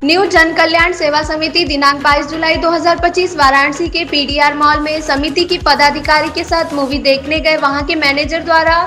New जन कल्याण सेवा समिति दिनांक 22 जुलाई 2025 वाराणसी के पीडीआर मॉल में समिति की पदाधिकारी के साथ मूवी देखने गए। वहां के मैनेजर द्वारा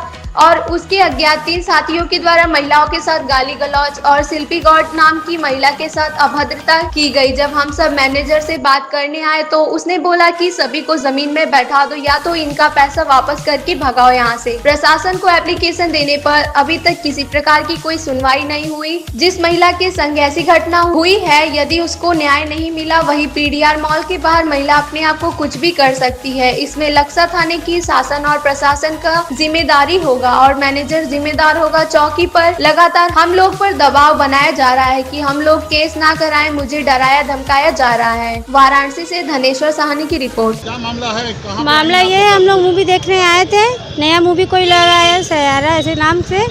और उसके अज्ञात 3 साथियों के द्वारा महिलाओं के साथ गाली गलौज और शिल्पी गौड़ नाम की महिला के साथ अभद्रता की गई। जब हम सब मैनेजर से बात करने आए तो उसने बोला कि सभी को जमीन में बैठा दो या तो इनका पैसा वापस करके भगाओ यहाँ से। प्रशासन को एप्लीकेशन देने पर अभी तक किसी प्रकार की कोई सुनवाई नहीं हुई। जिस महिला के संग ऐसी घटना हुई है, यदि उसको न्याय नहीं मिला, वही पीडीआर मॉल के बाहर महिला अपने आप को कुछ भी कर सकती है। इसमें लक्सा थाने की शासन और प्रशासन का जिम्मेदारी होगा और मैनेजर जिम्मेदार होगा। चौकी पर लगातार हम लोग पर दबाव बनाया जा रहा है कि हम लोग केस ना कराएं। मुझे डराया धमकाया जा रहा है। वाराणसी से धनेश्वर साहनी की रिपोर्ट। क्या मामला है? मामला ये है, हम लोग मूवी देखने आए थे। नया मूवी कोई लगा है सयारा ऐसे नाम से।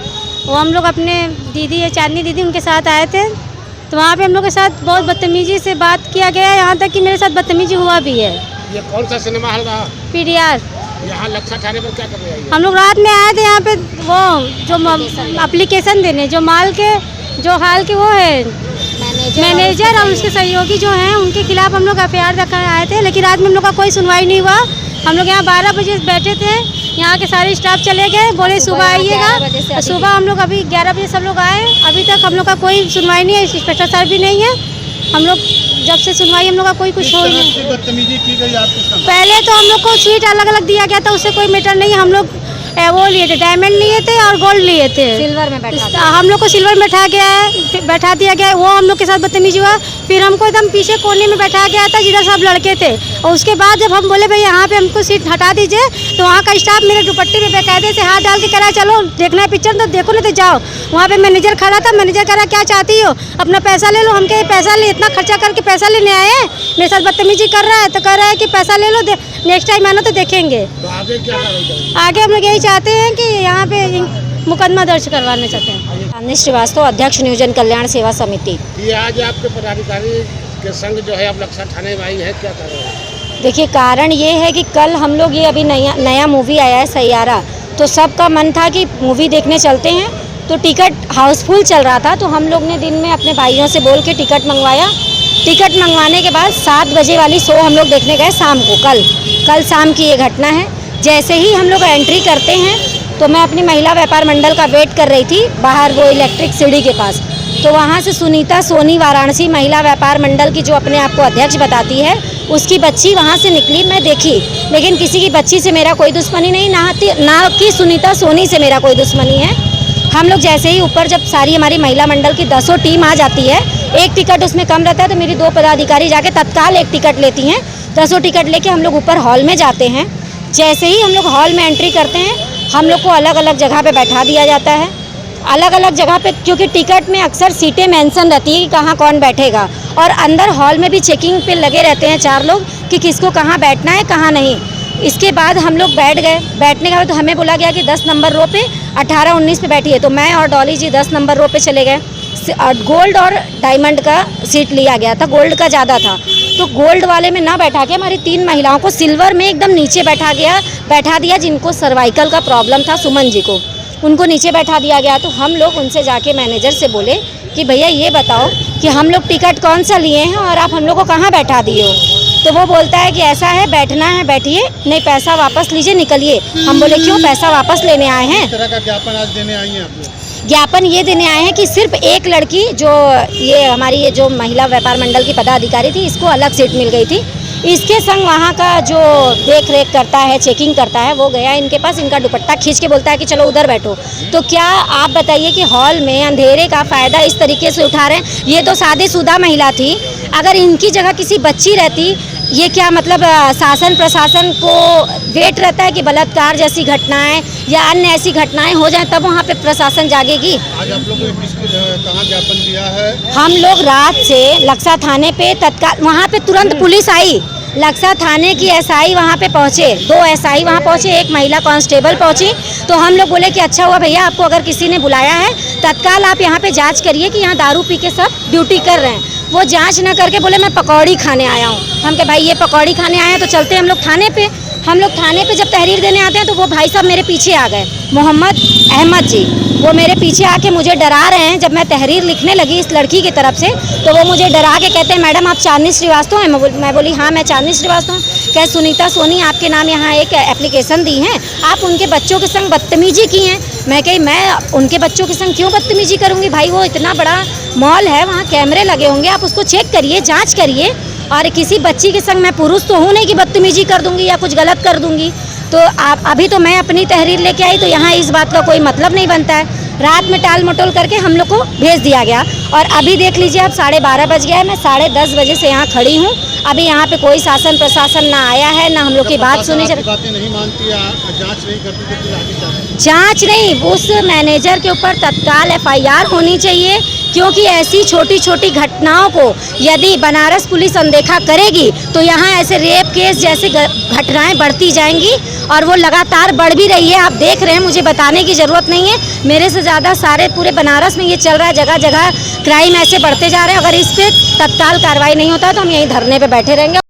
वो हम लोग अपने दीदी है चांदनी दीदी, उनके साथ आए थे। तो वहाँ पे हम लोग के साथ बहुत बदतमीजी से बात किया गया, यहाँ तक कि मेरे साथ बदतमीजी हुआ भी है। ये कौन सा सिनेमा हॉल रहा? पीडीआर। यहाँ लक्सा थाने पर क्या कर रहे हैं? हम लोग रात में आए थे यहाँ पे, वो जो एप्लीकेशन देने, जो माल के जो हाल के वो है मैनेजर और उसके सहयोगी जो हैं, उनके खिलाफ हम लोग एफआईआर रखा आए थे। लेकिन रात में हम लोग का कोई सुनवाई नहीं हुआ। हम लोग यहाँ 12 बजे बैठे थे, यहाँ के सारे स्टाफ चले गए, बोले सुबह आइएगा। सुबह हम लोग अभी 11 बजे सब लोग आए, अभी तक हम लोग का कोई सुनवाई नहीं है। इंस्पेक्टर सर भी नहीं है। हम लोग जब से सुनवाई हम लोग का कोई कुछ हो नहीं। बदतमीजी की गई आपके साथ? पहले तो हम लोग को स्वीट अलग अलग दिया गया था, उससे कोई मैटर नहीं। हम लोग वो लिए थे, डायमंड लिए थे और गोल्ड लिए थे। सिल्वर में बैठा हम लोग को सिल्वर में बैठा दिया गया। वो हम लोग के साथ बदतमीजी हुआ। फिर हमको एकदम पीछे कोने में बैठा गया था जिधर सब लड़के थे। और उसके बाद जब हम बोले भाई यहाँ पे हमको सीट हटा दीजिए, तो वहाँ का स्टाफ मेरे दुपट्टे में बेकायदे से हाथ डाल के कह रहा है चलो देखना है पिक्चर तो देखो नहीं तो जाओ। वहाँ पे मैनेजर खड़ा था। मैनेजर कह रहा क्या चाहती हो, अपना पैसा ले लो। हम कहे पैसा ले, इतना खर्चा करके पैसा लेने आए हैं। मेरे साथ बदतमीजी कर रहा है तो कह रहा है कि पैसा ले लो, नेक्स्ट टाइम आना तो देखेंगे। तो आगे क्या करेंगे? आगे हम लोग यही चाहते हैं कि यहाँ पे मुकदमा दर्ज करवाना चाहते हैं। चांदनी श्रीवास्तव, अध्यक्ष न्यू जन कल्याण सेवा समिति। ये आज आपके पदाधिकारी के संग जो है अब लक्सा थाने में आई है, क्या कर रहे हैं? देखिए, कारण ये है कि कल हम लोग ये अभी नया मूवी आया है सयारा, तो सबका मन था कि मूवी देखने चलते हैं। तो टिकट हाउसफुल चल रहा था, तो हम लोग ने दिन में अपने भाइयों से बोल के टिकट मंगवाया। टिकट मंगवाने के बाद 7 बजे वाली शो हम लोग देखने गए शाम को। कल शाम की ये घटना है। जैसे ही हम लोग एंट्री करते हैं तो मैं अपनी महिला व्यापार मंडल का वेट कर रही थी बाहर, वो इलेक्ट्रिक सीढ़ी के पास। तो वहाँ से सुनीता सोनी वाराणसी महिला व्यापार मंडल की जो अपने आप को अध्यक्ष बताती है, उसकी बच्ची वहाँ से निकली। मैं देखी, लेकिन किसी की बच्ची से मेरा कोई दुश्मनी नहीं, ना कि सुनीता सोनी से मेरा कोई दुश्मनी है। हम लोग जैसे ही ऊपर, जब सारी हमारी महिला मंडल की 10 टीम आ जाती है, एक टिकट उसमें कम रहता है, तो मेरी 2 पदाधिकारी जाके तत्काल एक टिकट लेती हैं। 10 टिकट लेके हम लोग ऊपर हॉल में जाते हैं। जैसे ही हम लोग हॉल में एंट्री करते हैं, हम लोग को अलग अलग जगह पे बैठा दिया जाता है। अलग अलग जगह पे, क्योंकि टिकट में अक्सर सीटें मेंशन रहती है कि कहाँ कौन बैठेगा। और अंदर हॉल में भी चेकिंग पे लगे रहते हैं 4 लोग कि किसको कहाँ बैठना है कहाँ नहीं। इसके बाद हम लोग बैठ गए। बैठने के बाद तो हमें बोला गया कि 10 नंबर रो पे 18-19 पे बैठिए। तो मैं और डॉली जी 10 नंबर रो पे चले गए। गोल्ड और डायमंड का सीट लिया गया था, गोल्ड का ज़्यादा था। तो गोल्ड वाले में ना बैठा के हमारी 3 महिलाओं को सिल्वर में एकदम नीचे बैठा दिया। जिनको सर्वाइकल का प्रॉब्लम था, सुमन जी को, उनको नीचे बैठा दिया गया। तो हम लोग उनसे जाके मैनेजर से बोले कि भैया ये बताओ कि हम लोग टिकट कौन सा लिए हैं और आप हम लोग को कहाँ बैठा दिए हो। तो वो बोलता है कि ऐसा है, बैठना है बैठिए, नहीं पैसा वापस लीजिए, निकलिए। हम बोले क्यों, पैसा वापस लेने आए हैं? किस तरह का ज्ञापन आज देने आई हैं आप लोग? ज्ञापन ये देने आए हैं कि सिर्फ एक लड़की, जो ये हमारी ये जो महिला व्यापार मंडल की पदाधिकारी थी, इसको अलग सीट मिल गई थी। इसके संग वहाँ का जो देख रेख करता है, चेकिंग करता है, वो गया इनके पास, इनका दुपट्टा खींच के बोलता है कि चलो उधर बैठो। तो क्या आप बताइए कि हॉल में अंधेरे का फ़ायदा इस तरीके से उठा रहे हैं? ये तो शादीशुदा महिला थी, अगर इनकी जगह किसी बच्ची रहती, ये क्या मतलब शासन प्रशासन को वेट रहता है कि बलात्कार जैसी घटनाएं या अन्य ऐसी घटनाएं हो जाएं, तब वहाँ पे प्रशासन जागेगी। आज आप लोग कहाँ ज्ञापन दिया है? हम लोग रात से लक्सा थाने पे तत्काल, वहाँ पे तुरंत पुलिस आई। लक्सा थाने की एसआई वहाँ पे पहुँचे, 2 एसआई वहाँ पहुँचे, एक महिला कांस्टेबल पहुँची। तो हम लोग बोले कि अच्छा हुआ भैया, आपको अगर किसी ने बुलाया है, तत्काल आप यहाँ पे जांच करिए कि यहाँ दारू पी के सब ड्यूटी कर रहे हैं। वो जांच न करके बोले मैं पकौड़ी खाने आया हूँ। हम कहे भाई ये पकौड़ी खाने आए हैं तो चलते हम लोग थाने पे। हम लोग थाने पे जब तहरीर देने आते हैं तो वो भाई साहब मेरे पीछे आ गए, मोहम्मद अहमद जी, वो मेरे पीछे आके मुझे डरा रहे हैं। जब मैं तहरीर लिखने लगी इस लड़की की तरफ से तो वो मुझे डरा के कहते हैं मैडम आप चांदनी श्रीवास्तव हैं? मैं बोली हाँ मैं चांदनी श्रीवास्तव हूँ। कह सुनीता सोनी आपके नाम यहाँ एक एप्लीकेशन दी है, आप उनके बच्चों के संग बदतमीजी की हैं। मैं कही मैं उनके बच्चों के संग क्यों बदतमीजी करूँगी? भाई वो इतना बड़ा मॉल है, वहाँ कैमरे लगे होंगे, आप उसको चेक करिए, जाँच करिए। और किसी बच्ची के संग मैं पुरुष तो हूँ नहीं कि बदतमीजी कर दूंगी या कुछ गलत कर दूंगी। तो आप अभी तो मैं अपनी तहरीर लेके आई तो यहाँ इस बात का कोई मतलब नहीं बनता है। रात में टाल मटोल करके हम लोग को भेज दिया गया और अभी देख लीजिए अब 12:30 बज गया है, मैं 10:30 बजे से यहाँ खड़ी हूँ। अभी यहाँ पे कोई शासन प्रशासन ना आया है, ना हम लोग की बात सुनी जा रही। बातें नहीं मानती, जांच नहीं करती तो फिर आगे क्या? जांच नहीं, उस मैनेजर के ऊपर तत्काल FIR होनी चाहिए, क्योंकि ऐसी छोटी छोटी घटनाओं को यदि बनारस पुलिस अनदेखा करेगी तो यहाँ ऐसे रेप केस जैसे घटनाएं बढ़ती जाएंगी और वो लगातार बढ़ भी रही है। आप देख रहे हैं, मुझे बताने की ज़रूरत नहीं है, मेरे से ज़्यादा सारे पूरे बनारस में ये चल रहा है, जगह जगह क्राइम ऐसे बढ़ते जा रहे हैं। अगर इस पर तत्काल कार्रवाई नहीं होता तो हम यहीं धरने पे बैठे रहेंगे।